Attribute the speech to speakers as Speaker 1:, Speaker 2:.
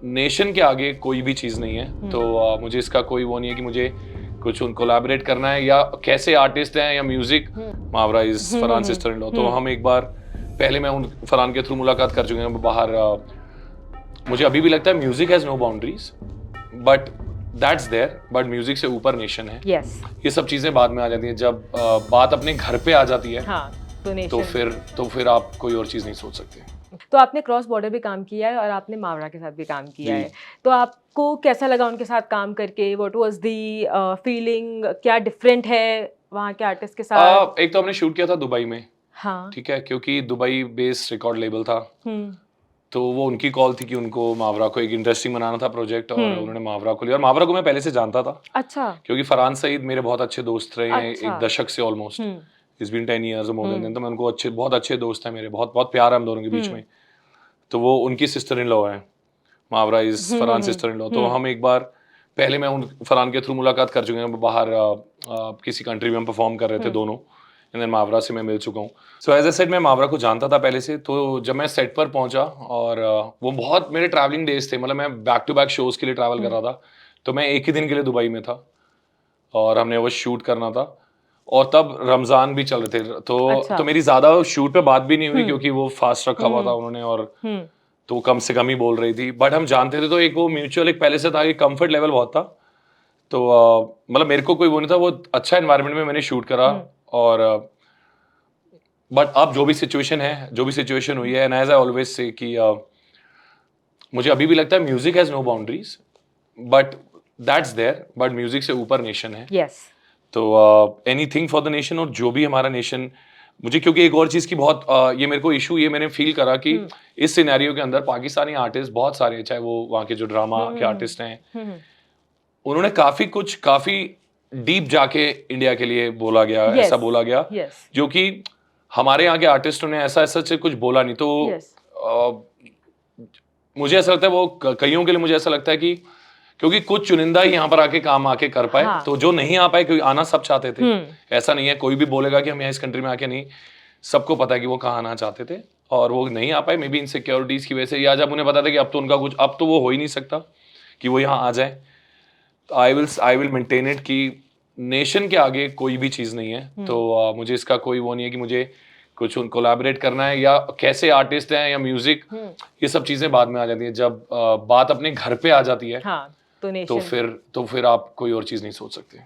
Speaker 1: Nation के आगे कोई भी चीज़ नहीं है। तो मुझे इसका कोई वो नहीं है कि मुझे कुछ कोलैबोरेट करना है या कैसे आर्टिस्ट हैं या music. Mawra is Farhan sister in law, तो हम एक बार पहले मैं उन फरहान के थ्रू मुलाकात कर चुके हैं बाहर। मुझे अभी भी लगता है music has no boundaries, but that's there, but music से ऊपर नेशन है। ये सब चीजें बाद में आ जाती हैं। जब बात अपने घर पे आ जाती है तो फिर आप कोई और चीज नहीं सोच सकते।
Speaker 2: तो आपने क्रॉस बॉर्डर भी काम किया है और आपने मावरा के साथ भी काम किया है, तो आपको कैसा लगा उनके साथ काम करके? What was the feeling? क्या डिफरेंट है वहाँ के आर्टिस्ट के साथ?
Speaker 1: एक तो हमने शूट किया था दुबई में।
Speaker 2: हाँ,
Speaker 1: ठीक है, क्योंकि दुबई बेस्ड रिकॉर्ड लेबल था। तो वो उनकी कॉल थी कि उनको मावरा को एक इंटरेस्टिंग बनाना था प्रोजेक्ट, और उन्होंने मावरा को लिया। और मावरा को मैं पहले से जानता था।
Speaker 2: अच्छा।
Speaker 1: क्योंकि फरहान सईद मेरे बहुत अच्छे दोस्त रहे हैं।
Speaker 2: अच्छा।
Speaker 1: एक दशक से almost, it's been 10 years more than. तो मैं उनको बहुत अच्छे दोस्त हैं मेरे, बहुत बहुत प्यार है हम दोनों के बीच में। तो वो उनकी सिस्टर इन लॉ है, Mawra is Farhan sister in law. तो हम एक बार पहले मैं उन फरहान के थ्रू मुलाकात कर चुके हैं बाहर। किसी कंट्री में हम परफॉर्म कर रहे थे दोनों, एंड देन मावरा से मैं मिल चुका हूँ। सो एज ए सेट मैं मावरा को जानता था पहले से। तो जब मैं सेट पर पहुंचा, और वो बहुत मेरे ट्रैवलिंग डेज थे, मतलब मैं बैक टू बैक शोज के लिए ट्रैवल कर रहा था। तो मैं एक ही दिन के लिए दुबई में था और हमने वो शूट करना था, और तब रमजान भी चल रहे थे। तो मेरी ज्यादा शूट पे बात भी नहीं हुई, क्योंकि वो फास्ट रखा हुआ था उन्होंने, और तो कम से कम ही बोल रही थी। बट हम जानते थे, तो एक वो म्यूचुअल एक पहले से था कि कंफर्ट लेवल बहुत था। तो मतलब मेरे को कोई वो नहीं था, वो अच्छा एनवायरनमेंट में मैंने शूट करा। और बट अब जो भी सिचुएशन हुई है, and as I always say कि मुझे अभी भी लगता है music has no boundaries, but that's there, but music से ऊपर नेशन है। तो एनीथिंग फॉर द नेशन। और जो भी हमारा नेशन, मुझे क्योंकि एक और चीज की बहुत ये मेरे को इशू, ये मैंने फील करा कि इस सिनेरियो के अंदर पाकिस्तानी आर्टिस्ट बहुत सारे, चाहे वो वहाँ के जो ड्रामा के आर्टिस्ट हैं, उन्होंने काफी डीप जाके इंडिया के लिए बोला गया, ऐसा बोला गया, जो कि हमारे यहाँ के आर्टिस्टों ने ऐसा से कुछ बोला नहीं। तो मुझे ऐसा लगता है, वो कईयों के लिए मुझे ऐसा लगता है कि क्योंकि कुछ चुनिंदा ही यहाँ पर आके कर पाए। हाँ। तो जो नहीं आ पाए, क्योंकि आना सब चाहते थे। ऐसा नहीं है कोई भी बोलेगा कि हम यहाँ इस कंट्री में आके नहीं, सबको पता है कि वो कहाँ आना चाहते थे और वो नहीं आ पाए। मे बी इनसिक्योरिटीज की वजह से, या जब उन्हें पता था कि अब तो उनका कुछ, अब तो वो हो ही नहीं सकता कि वो यहाँ आ जाए। तो आई विल मेंटेन इट कि नेशन के आगे कोई भी चीज़ नहीं है। तो मुझे इसका कोई वो नहीं है कि मुझे कुछ कोलैबोरेट करना है या कैसे आर्टिस्ट हैं या म्यूजिक। ये सब चीज़ें बाद में आ जाती हैं। जब बात अपने घर पे आ जाती है तो फिर आप कोई और चीज़ नहीं सोच सकते।